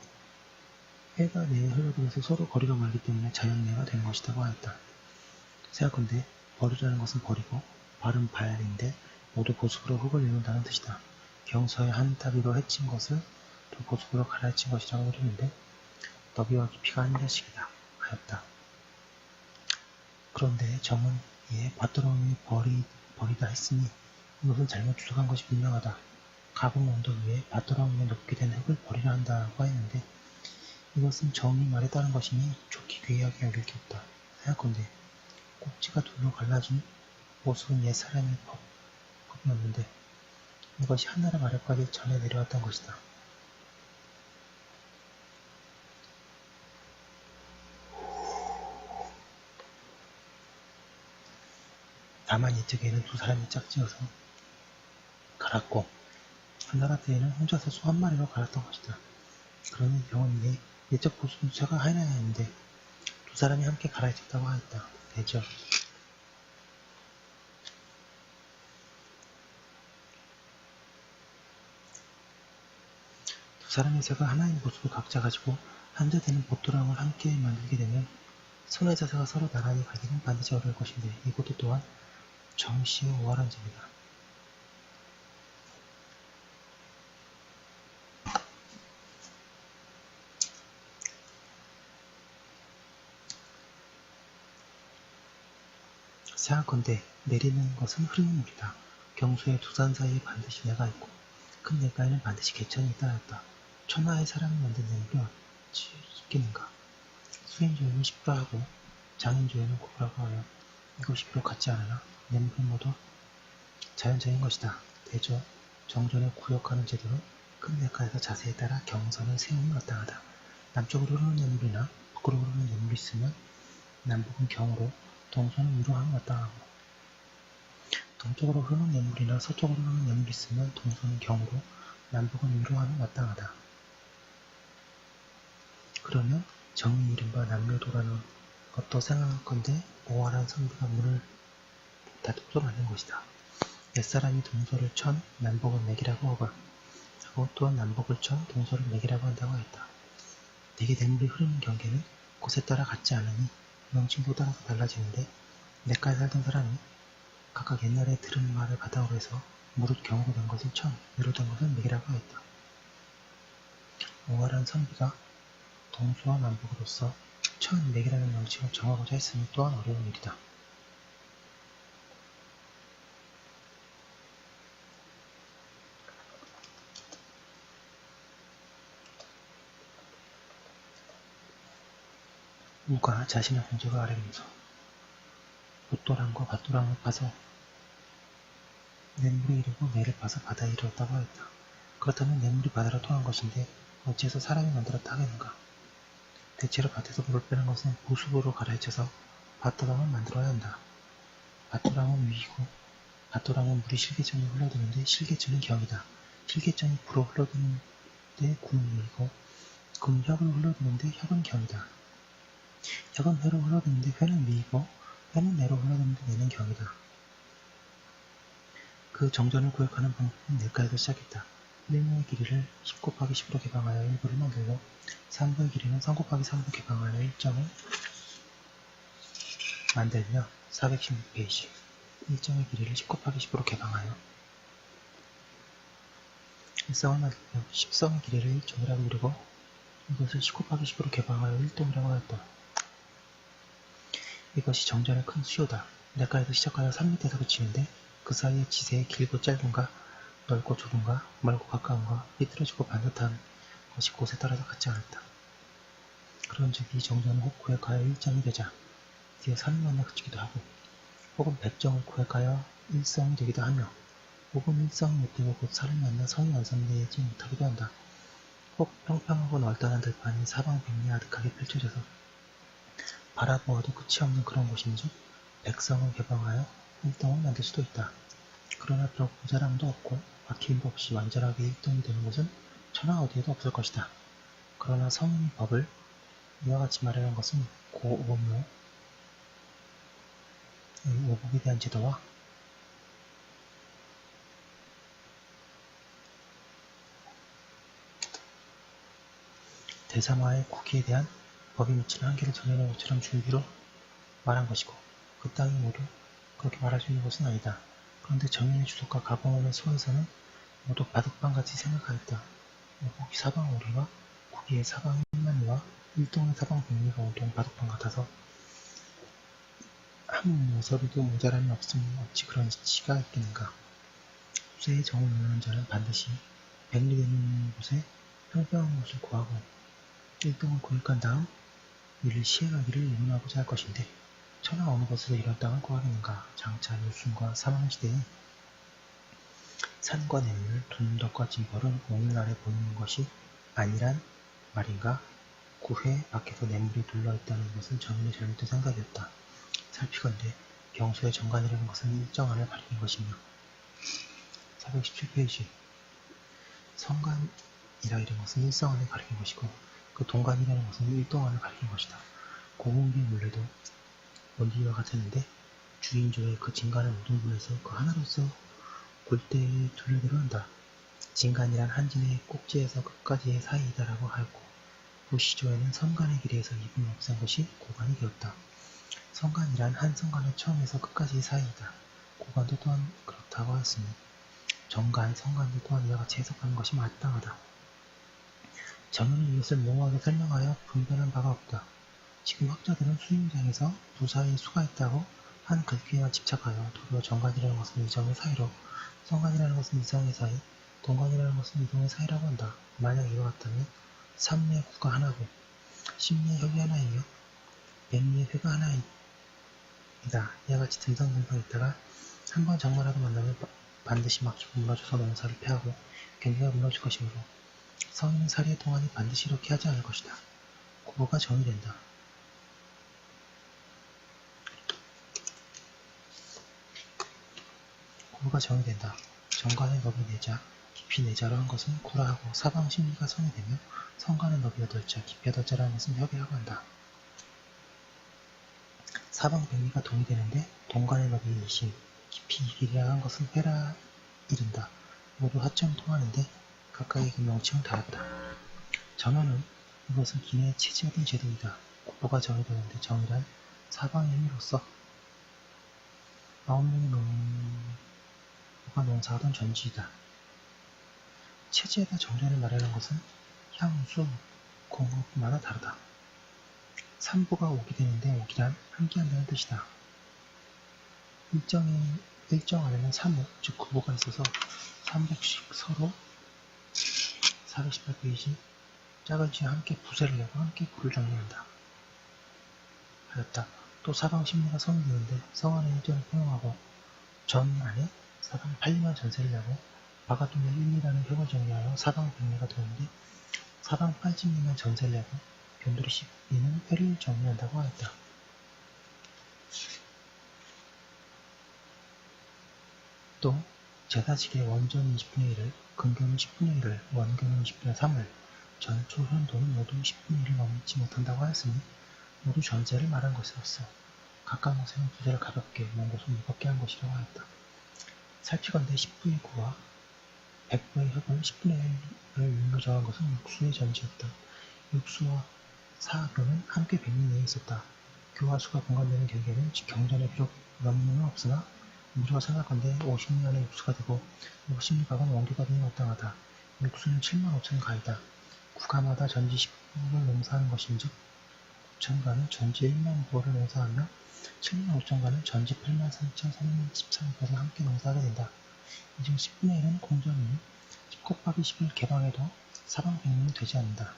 회가 내에 흘러들어서 서로 거리가 멀기 때문에 자연내가 되는 것이라고 하였다. 생각건대 벌이라는 것은 벌이고 발은 발인데 모두 보습으로 흙을 이룬다는 뜻이다. 경서의 한 따비로 해친 것을 또 보습으로 갈아헤친 것이라고 그리는데 너비와 깊이가 한 자씩이다 하였다. 그런데 정은 이에 밭도렁이 버리다 했으니 이것을 잘못 주석한 것이 분명하다. 가공 언덕 위에 밭도렁 위에 높게 된 흙을 버리라 한다고 했는데 이것은 정이 말에 따른 것이니 좋게 괴이하게 여길 게 없다. 하였건대 꼭지가 둘로 갈라진 모습은 옛 사람의 법이었는데 이것이 한나라 마력까지 전해 내려왔던 것이다. 다만 이쪽에는 두 사람이 짝지어서 갈았고 한나라 때에는 혼자서 소 한 마리로 갈았던 것이다. 그러니 병원인데 예적 보수는 쇠가 하나야 했는데 두 사람이 함께 갈아있었다고 하였다. 대죠. 두 사람의 쇠가 하나인 모습을 각자 가지고 한자 되는 보토랑을 함께 만들게 되면 손의 자세가 서로 나란히 가기는 반드시 어려울 것인데 이것도 또한 정시의 우월한 점이다. 생각건대 내리는 것은 흐르는 물이다. 경수의 두 산 사이에 반드시 내가 있고 큰 내가에는 반드시 개천이 있다 하였다. 천하의 사람이 만든 내물이 어찌 있겠는가. 수행조임이 십부하고 장인조에는 구라고 하여 이것이 비록 같지 않으나 뇌물은 모두 자연적인 것이다. 대저 정전에 구역하는 제도로 큰 내과에서 자세에 따라 경선을 세우니 마땅하다. 남쪽으로 흐르는 뇌물이나 북으로 흐르는 뇌물이 있으면 남북은 경으로 동서는 위로 하면 마땅하고, 동쪽으로 흐르는 뇌물이나 서쪽으로 흐르는 뇌물이 있으면 동서는 경으로 남북은 위로 하면 마땅하다. 그러면 정의 이른바 남묘도라는 것도 생각할건대 오활한 선비가 문을 닫고도 맞는 것이다. 옛사람이 동서를 천 남북은 맥이라고 하고 또한 남북을 천 동서를 맥이라고 한다고 했다. 대개 뇌물이 흐르는 경계는 곳에 따라 같지 않으니 명칭도 따라서 달라지는데, 내과에 살던 사람이 각각 옛날에 들은 말을 바탕으로 해서 무릇 경으로 된 것을 천, 위로 된 것을 맥이라고 하였다. 오활한 선비가 동서와 남북으로서 천, 맥이라는 명칭을 정하고자 했으니 또한 어려운 일이다. 우가 자신의 본적을 아뢰면서 붓도랑과 밭도랑을 파서 냇물이 이르고 매를 파서 바다에 이르렀다고 하였다. 그렇다면 냇물이 바다로 통한 것인데 어찌해서 사람이 만들었다 하겠는가? 대체로 밭에서 물을 빼는 것은 보수부로 가라앉혀서 밭도랑을 만들어야 한다. 밭도랑은 위이고 밭도랑은 물이 실개천에 흘러드는데 실개천은 경이다. 실개천이 부로 흘러드는데 구는 위이고 구는 혁으로 흘러드는데 혁은 경이다. 혁은 회로 흘러드는데 회는 미이고 회는 내로 흘러드는데 내는 경이다. 그 정전을 구역하는 방법은 내과에서 시작했다. 1모의 길이를 10 곱하기 10으로 개방하여 1부를 만들고 3부의 길이는 3 곱하기 3으로 개방하여 1점을 만들며 416페이지 1점의 길이를 10 곱하기 10으로 개방하여 1성을 만들며 10성의 길이를 1점이라고 이르고 이것을 10 곱하기 10으로 개방하여 1동이라고 하였다. 이것이 정전의 큰 수요다. 내과에서 시작하여 3m에서 그치는데 그 사이의 지세의 길고 짧은가, 넓고 좁은가, 멀고 가까운가, 삐뚤어지고 반듯한 것이 곳에 따라서 같지 않았다. 그런즉 이 정전은 혹 구획하여 1점이 되자 뒤에 3이 만나 그치기도 하고, 혹은 100점을 구획하여 1성이 되기도 하며, 혹은 1성이 못되고 곧 4를 만나 성이 완성되지 못하기도 한다. 혹 평평하고 널따란 들판이 사방백리 아득하게 펼쳐져서 바라보아도 끝이 없는 그런 곳인즉 100성을 개방하여 1동을 만들 수도 있다. 그러나 비록 모자람도 없고 막힘도 없이 완전하게 1동이 되는 곳은 천하 어디에도 없을 것이다. 그러나 성인이 법을 이와 같이 말하는 것은 고오묘의 오복에 대한 제도와 대사마의 국기에 대한 법이 미치는 한계를 정해놓은 것처럼 준비로 말한 것이고, 그 땅이 모두 그렇게 말할 수 있는 것은 아니다. 그런데 정인의 주석과 가봉원의 소에서는 모두 바둑판같이 생각하였다. 오복이 사방 오리와 국기의 사방 1만리와 일동의 사방 100리가 온통 바둑판 같아서 한 모서리도 모자람이 없으면 어찌 그런 지가 있겠는가. 수세에 정을 놓는 자는 반드시 100리 되는 곳에 평평한 곳을 구하고 1동을 구입한 다음 이를 시행하기를 의논하고자 할 것인데, 천하 어느 곳에서 이런 땅을 구하겠는가. 장차 유순과 사망시대에 산과 냇물, 돈덕과 징벌은 오늘날에 보이는 것이 아니란 말인가. 구회 밖에서 냇물이 둘러있다는 것은 정인의 잘못된 생각이었다. 살피건대 경수의 정관이라는 것은 일정안을 가리킨 것이며, 417페이지 성관이라 이런 것은 일성안을 가리킨 것이고, 그 동관이라는 것은 일동안을 가리킨 것이다. 고운비의 물레도 원리와 같았는데 주인조의 그 진간을 모든 분에서 그 하나로서 골대에 둘레대로 한다. 진간이란 한진의 꼭지에서 끝까지의 사이이다라고 하였고, 부시조에는 성간의 길이에서 2분이 없앤 것이 고관이 되었다. 성간이란 한 성간의 처음에서 끝까지의 사이이다. 고관도 또한 그렇다고 하였으니 정간, 성간도 또한 이와 같이 해석하는 것이 마땅하다. 정의는 이것을 모호하게 설명하여 분별한 바가 없다. 지금 학자들은 수임장에서 두 사이에 수가 있다고 한 글귀에만 집착하여 도리어 정관이라는 것은 이정의 사이로, 성관이라는 것은 이성의 사이, 동관이라는 것은 이동의 사이라고 한다. 만약 이와 같다면 3의 구가 하나고 10의 혁이 하나이며 100의 회가 하나인 이다. 이와 같이 듬성듬성 있다가 한 번 적마라도 만나면 반드시 막히고 무너져서 농사를 패하고 경기가 무너질 것이므로 성인은 살이의 동안이 반드시 이렇게 하지 않을 것이다. 고부가 정이 된다. 고부가 정이 된다. 정간의 너비 내자, 깊이 내자로 한 것은 구라하고 사방 심리가 성이 되며 성간의 너비 여덟자, 깊이 여덟자라는 것은 협의라고 한다. 사방 백리가 동이 되는데 동간의 너비 이심, 깊이 이길이라 한 것은 회라 이른다. 모두 하점 통하는데 각각의 그 명칭을 달았다. 정연은 이것은 기내의 체제된 제도이다. 고부가 정이 되는데 정이란 사방의 힘으로써 9명의 농부가 농사하던 전지이다. 체제에다 정전을 말하는 것은 향수, 공업마다 다르다. 삼부가 오기 되는데 오기란 함께한다는 뜻이다. 일정 안에는 삼부, 즉 구부가 있어서 삼복씩 서로 418페이지 짝을 지어 함께 부세를 내고 함께 구를 정리한다. 하였다. 또 사방 심리가 성이 되는데 성 안에 일정을 포용하고 전 안에 사방 8리만 전세를 내고 바가동에 1리라는 협을 정리하여 사방 100리가 되는데 사방 80리만 전세를 내고 변두리 10리는 회를 정리한다고 하였다. 또 제사직의 원전 20분의 1을, 근교는 10분의 1을, 원교는 20분의 3을, 전초, 현도는 모두 10분의 1을 넘지 못한다고 하였으니 모두 전세를 말한 것이었어. 각각 모세는 부세를 가볍게, 먼 곳은 무겁게 한 것이라고 하였다. 살피건대 10부의 9와 100부의 협을 10분의 1을 유효 정한 것은 육수의 전지였다. 육수와 사교는 함께 100리 내에 있었다. 교와 수가 분간되는 경계는 경전에 비록 명문은 없으나 우리가 생각한데 50리 안에 육수가 되고 50리 각은 원교가 되니 마땅하다. 육수는 7만 5천 가이다. 구가마다 전지 10부를 농사하는 것인즉 9천가는 전지 1만 부를 농사하며 7만 5천가는 전지 8만 3,313것을 함께 농사하게 된다. 이중 10분의 1은 공전이니 10 곱하기 10을 개방해도 사방 100리는 되지 않는다.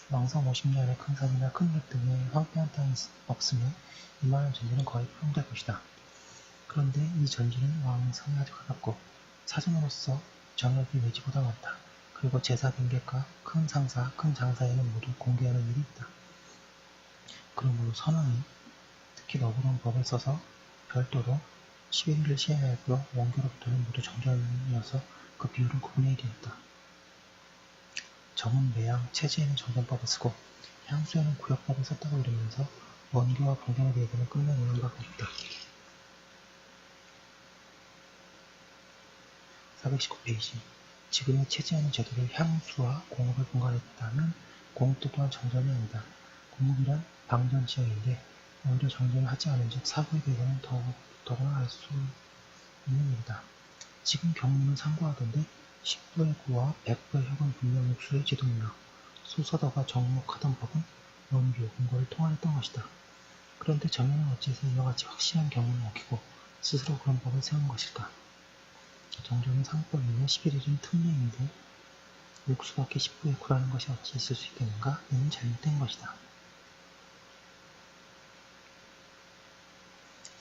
왕성 50리 안에 큰 산이나 큰 맥 등에 황폐한 땅이 없으면 이만한 전지는 거의 포용될 것이다. 그런데 이 전지는 왕성에 아주 가깝고 사정으로서 정역이 외지보다 많다. 그리고 제사 경계과 큰 상사, 큰 장사에는 모두 공개하는 일이 있다. 그러므로 선왕이 특히 너그러운 법을 써서 별도로 11일을 시행하였고요. 원교로부터는 모두 정전이어서 그 비율은 9분의 1이었다. 정은 매양, 체제에는 정전법을 쓰고 향수에는 구역법을 썼다고 이르면서 원교와 공경에 대해서는 끝내는 의미가 없다. 419페이지 지금의 체제하는 제도를 향수와 공업을 분간했다면 공업도 또한 정전이 아니다. 공업이란 방전지역인데 오히려 정전을 하지 않은 즉 사고에 대해서는 더더구나 알 수 있는 일이다. 지금 경무는 상고하던데 10부의 구와 100부의 혁은 분명 육수의 제도이며 소서더가 정목하던 법은 원교, 공고를 통하였던 것이다. 그런데 정연은 어째서 이와 같이 확실한 경무는 어기고 스스로 그런 법을 세운 것일까? 정전은 상법이며 11일은 특례인데 육수밖에 10부의 구라는 것이 어찌 있을 수 있겠는가? 이는 잘못된 것이다.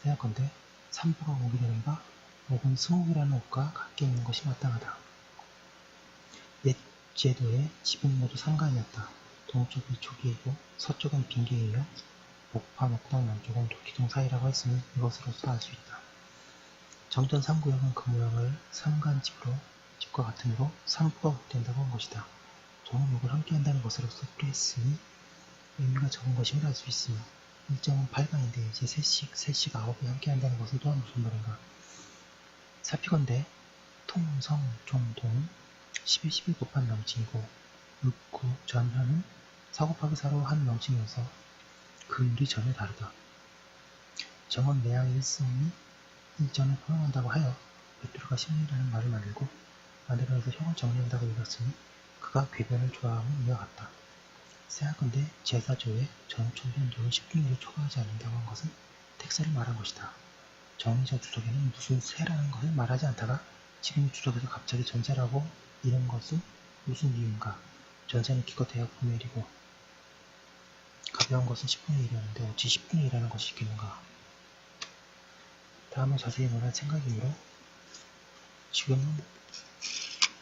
생각건대 3부가 오게 되는가? 옥은 승옥이라는 옥과 같게 있는 것이 마땅하다. 옛 제도의 집은 모두 상간이었다. 동쪽이 조기이고 서쪽은 빈계이며 목파, 목당, 남쪽은 도기동 사이라고 했으니 이것으로서 알 수 있다. 정전 3구역은 그 모양을 삼간집과 같으므로 3부가 복된다고 한 것이다. 종은 욕을 함께한다는 것으로서 필요했으니 의미가 적은 것임을 알 수 있으며 일정은 8간인데 이제 셋씩 9이 함께한다는 것은 또한 무슨 말인가. 살피건대 통, 성, 종, 동은 11 곱한 명칭이고 6, 9, 전, 현은 4 곱하기 4로 한 명칭이어서 그 율이 전혀 다르다. 정은 내양 일성이 일전을 포용한다고 하여 베드로가 심리라는 말을 만들고 만들어서 형을 정리한다고 읽었으니 그가 궤변을 좋아함은 이와 같다. 생각건대 제사조에 전초 현조를 10분의 1을 초과하지 않는다고 한 것은 택세를 말한 것이다. 정의자 주석에는 무슨 세라는 것을 말하지 않다가 지금 주석에서 갑자기 전세라고 이런 것은 무슨 이유인가? 전세는 기껏해야 9분의 1이고 가벼운 것은 10분의 1이었는데 어찌 10분의 1이라는 것이 있겠는가? 다음에 자세히 말할 생각이므로 지금은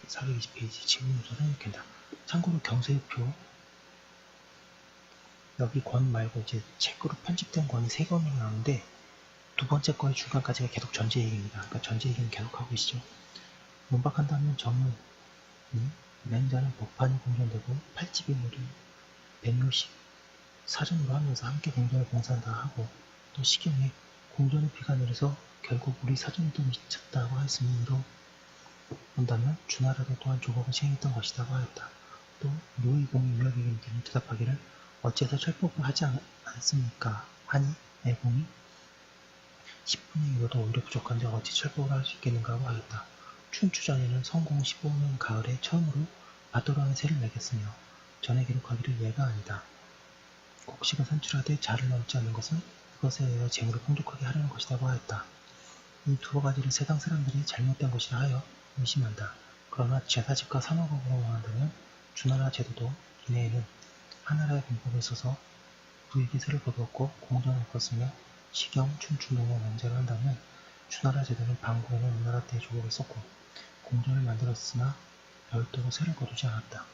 420페이지 지금 우선은 이렇게 한다. 참고로 경세표 여기 권 말고 이제 책으로 편집된 권이 3권이 나오는데 두 번째 거의 중간까지가 계속 전제 얘기입니다. 그러니까 전제 얘기는 계속 하고 계시죠. 문박한다면 정은 맹자는 법판이 공전되고 8집이 모두 100묘씩 사전으로 하면서 함께 공전을 봉사한다 하고 또 시경에 공전의 비가 내려서 결국 우리 사전에도 미쳤다고 했으므로 본다면 주나라도 또한 조법을 시행했던 것이라고 하였다. 또 노의공이 유학에게 대답하기를 어째서 철법을 하지 않습니까? 하니 애공이 10분의 1로도 오히려 부족한데 어찌 철법을 할 수 있겠는가고 하였다. 춘추전에는 성공 15년 가을에 처음으로 바도라는 새를 매겼으며 전에 기록하기를 예가 아니다. 곡식을 산출하되 자를 넘지 않는 것은 그것에 의하여 재물을 풍족하게 하려는 것이라고 하였다. 이 두 가지를 세상 사람들이 잘못된 것이라 하여 의심한다. 그러나 제사집과 산업업으로 말한다면 주나라 제도도 기내에는 하나라의 공법에 있어서 부에게 세를 거두었고 공전을 엎었으며 시경, 춘추, 농어, 맹자를 한다면 주나라 제도는 방국에는 우리나라 때의 조법을 썼고 공전을 만들었으나 별도로 세를 거두지 않았다.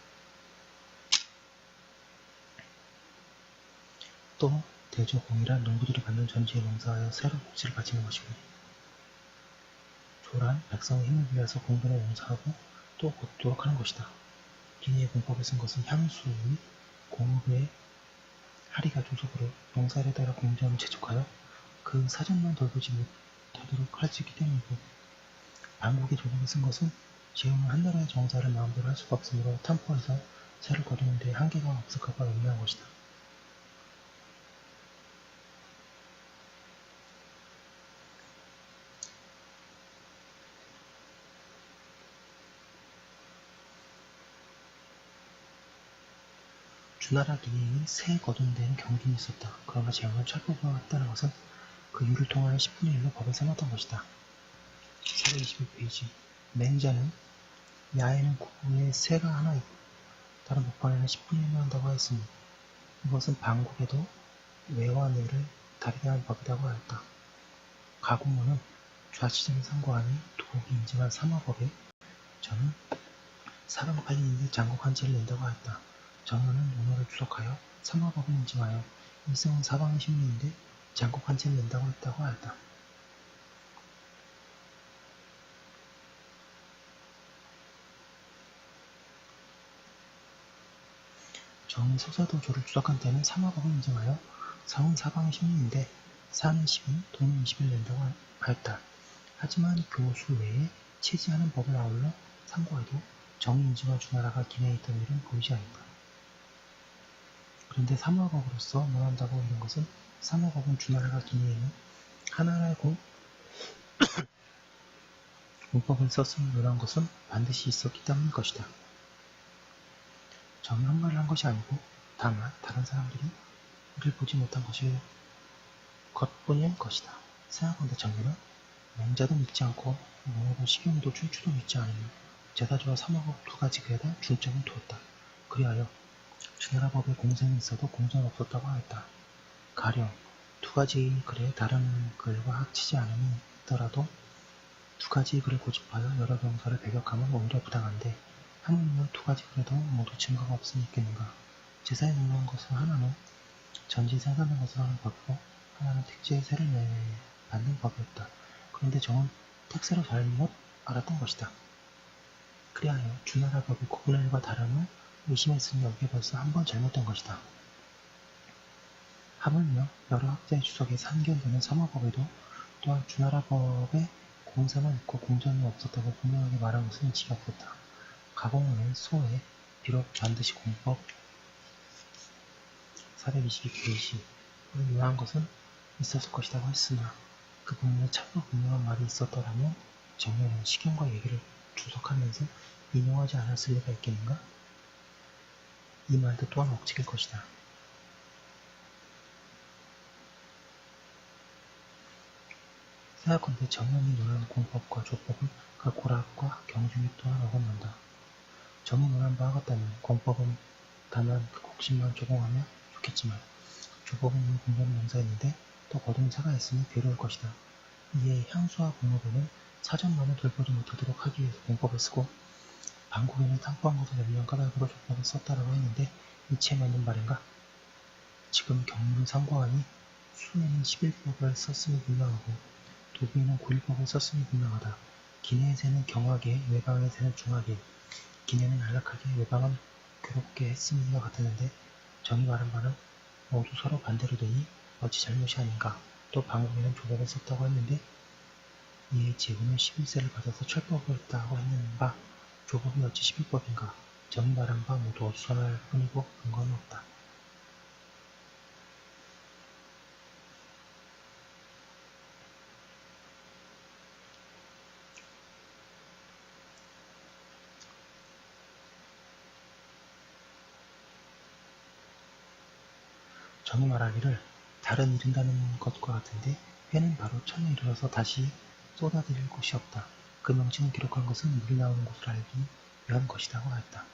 또 대조공이란 농부들이 받는 전지에 농사하여 새로 복지를 바치는 것이고 조란 백성의 힘을 빌려서 공변에 농사하고 또 걷도록 하는 것이다. 기내의 공법을 쓴 것은 향수 및 공업의 하리가 조속으로 농사를 따라 공전을 재촉하여 그 사전만 돌보지 못하도록 할 수 있기 때문이고 방국의 조법을 쓴 것은 지금은 한 나라의 정사를 마음대로 할 수가 없으므로 탐포해서 새를 거두는 데 한계가 없을까봐 의미한 것이다. 주나라 기내에는 새 거두는 데는 경준이 있었다. 그러나 제왕은 철법을 했다는 것은 그 유를 통하여 10분의 1로 법을 써놨던 것이다. 421페이지 맹자는 야에는 구부에 새가 하나 있고 다른 법판에는 10분의 1로 한다고 하였으니 이것은 방국에도 외와 내를 다르게 한 법이라고 하였다. 가공문은 좌치전을 상고하니 도곡이 인증한 삼화법에 저는 사방 8인인데 장국 한지를 낸다고 하였다. 정원은 논어를 주석하여 삼화법을 인증하여 일성은 사방의 신문인데 장국 한지를 낸다고 했다고 하였다. 정이 소사도조를 주석한 때는 삼화법을 인증하여 성은 사방의 신문인데 사는 10인, 돈은 20을 낸다고 하였다. 하지만 교수 외에 체지하는 법을 아울러 상고해도 정이 인증한 주나라가 기내에 있던 일은 보이지 않는다. 그런데 삼화법으로서 논한다고 이런 것은 삼화법은 주나라가 기내에는 하나라의 공법을 썼음을 논한 것은 반드시 있었기 때문일 것이다. 정이 헛말을 한 것이 아니고 다만 다른 사람들이 이를 보지 못한 것일 것뿐일 것이다. 생각한다. 정유는 맹자도 믿지 않고 농어도 시경도 춘추도 믿지 않으며 제사주와 삼화법 두 가지 글에다 중점을 두었다. 그리하여 주나라 법에 공생이 있어도 공전 없었다고 하였다. 가령 두 가지 글에 다른 글과 합치지 않으더라도 두 가지 글을 고집하여 여러 병사를 배격하면 오히려 부당한데 하물며 두 가지 글에도 모두 증거가 없으니 있겠는가. 제사에 넣는 것은 하나는 전지 생산된 것을 하는 법이고 하나는 택지의 세를 받는 법이었다. 그런데 정은 택세로 잘못 알았던 것이다. 그리하여 주나라 법이 구분의 일과 다름을 의심했으니 여기에 벌써 한 번 잘못된 것이다. 하물며 여러 학자의 주석에 산견되는 삼화법에도 또한 주나라 법에 공사만 있고 공전이 없었다고 분명하게 말한 것은 인치가 없었다. 가공문은 소에 비록 반드시 공법 422페이지를 요한 것은 있었을 것이라고 했으나 그 부분에 참으로 분명한 말이 있었더라면 정면은 시경과 얘기를 주석하면서 인용하지 않았을 리가 있겠는가? 이 말도 또한 억측일 것이다. 생각컨대 정면이 논하는 공법과 조법은 그 고락과 경중이 또한 어긋난다. 정이 논한 바와 같다면 공법은 다만 그 곡식만 조공하면 좋겠지만 조법은 이미 공전을 농사했는데 또 거둔 사가 있으니 괴로울 것이다. 이에 향수와 공업에는 사전만을 돌보지 못하도록 하기 위해서 공법을 쓰고 방국에는 땅보한 것을 열면 까닭으로 조법을 썼다라고 했는데 이체 맞는 말인가? 지금 경무는 상고하니 수에는 11법을 썼음이 분명하고 도부에는 9일법을 썼음이 분명하다. 기내의 새는 경하게 외방의 새는 중하게 기내는 안락하게 외방은 괴롭게 했음과 같았는데 정이 말한 바는 모두 서로 반대로 되니 어찌 잘못이 아닌가. 또 방국에는 조법을 썼다고 했는데 이에 제후는 11세를 받아서 철법을 했다고 했는 바 조법이 어찌 11법인가. 정이 말한 바 모두 어수선할 뿐이고 근거는 없다. 정이 말하기를 달은 이른다는 것과 같은데 해는 바로 천에 이르러서 다시 쏟아들일 곳이 없다. 그 명칭을 기록한 것은 물이 나오는 곳을 알기 위한 것이라고 하였다.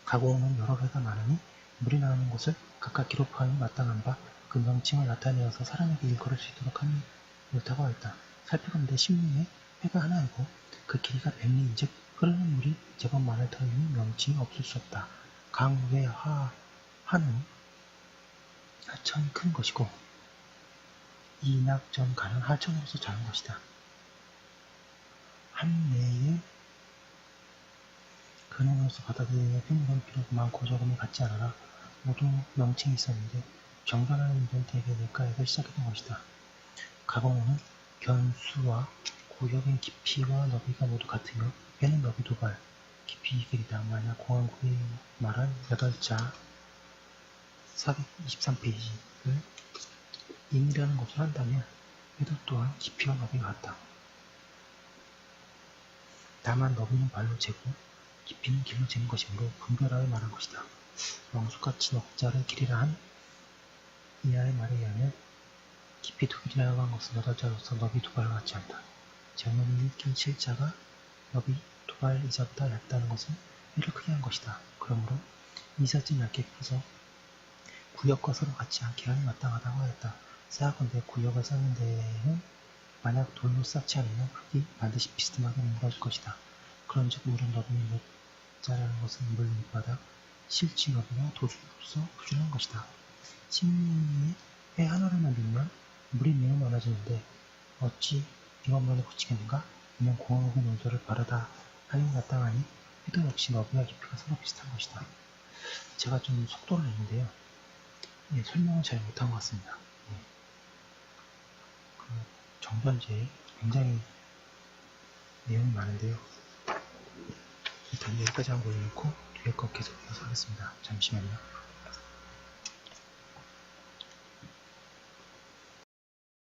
가공은 여러 회가 많으니 물이 나오는 곳을 각각 기록하니 마땅한 바 그 명칭을 나타내어서 사람에게 일컬을 수 있도록 하니 옳다고 하였다. 살펴본데 신문에 회가 하나이고 그 길이가 100리인즉 흐르는 물이 제법 많을 터이니 명칭이 없을 수 없다. 강외 하는 하천이 큰 것이고 이낙전 가는 하천으로서 작은 것이다. 한내의 근원으로서 받아들이는 표물은 비록 많고 적음이 같지 않으나 모두 명칭이 있었는데 정변하는 일은 대개 내과에서 시작했던 것이다. 가공호는 견수와 구역인 깊이와 너비가 모두 같으며 배는 너비 2발, 깊이 2길이다. 만약 공항국이 말한 8자 423페이지를 임의라는 것을 한다면 배도 또한 깊이와 너비가 같다. 다만 너비는 발로 재고 깊이는 길로 재는 것이므로 분별하여 말한 것이다. 왕수같이 넉자를 길이라 한 이하의 말에 의하면 깊이 2길이라고 한 것은 8자로서 너비 2발과 같지 않다. 정면이 1길 7자가 너비 2발 이자보다 얇다는 것은 회를 크게 한 것이다. 그러므로 이자쯤 얇게 풀어서 구역과 서로 같지 않게 하니 마땅하다고 하였다. 쌓아건대 구역을 쌓는 데에는 만약 돌로 쌓지 않으면 흙이 반드시 비스듬하게 뭉가질 것이다. 그런즉 물은 너비의 몇 자라는 것은 물 밑바닥, 실지 너비와 도주로서 표준한 것이다. 신문에 회 하나를 만들면 물이 매우 많아지는데 어찌 이것만을 붙이겠는가? 이는 공항국의 논조를 바르다 하니 마땅하니 회도 역시 너비와 깊이가 서로 비슷한 것이다. 제가 좀 속도를 냈는데요. 예, 설명을 잘 못한 것 같습니다. 예. 그 정변제에 굉장히 내용이 많은데요. 일단 여기까지 한번 올려놓고 뒤에 거 계속 이어서 하겠습니다. 잠시만요.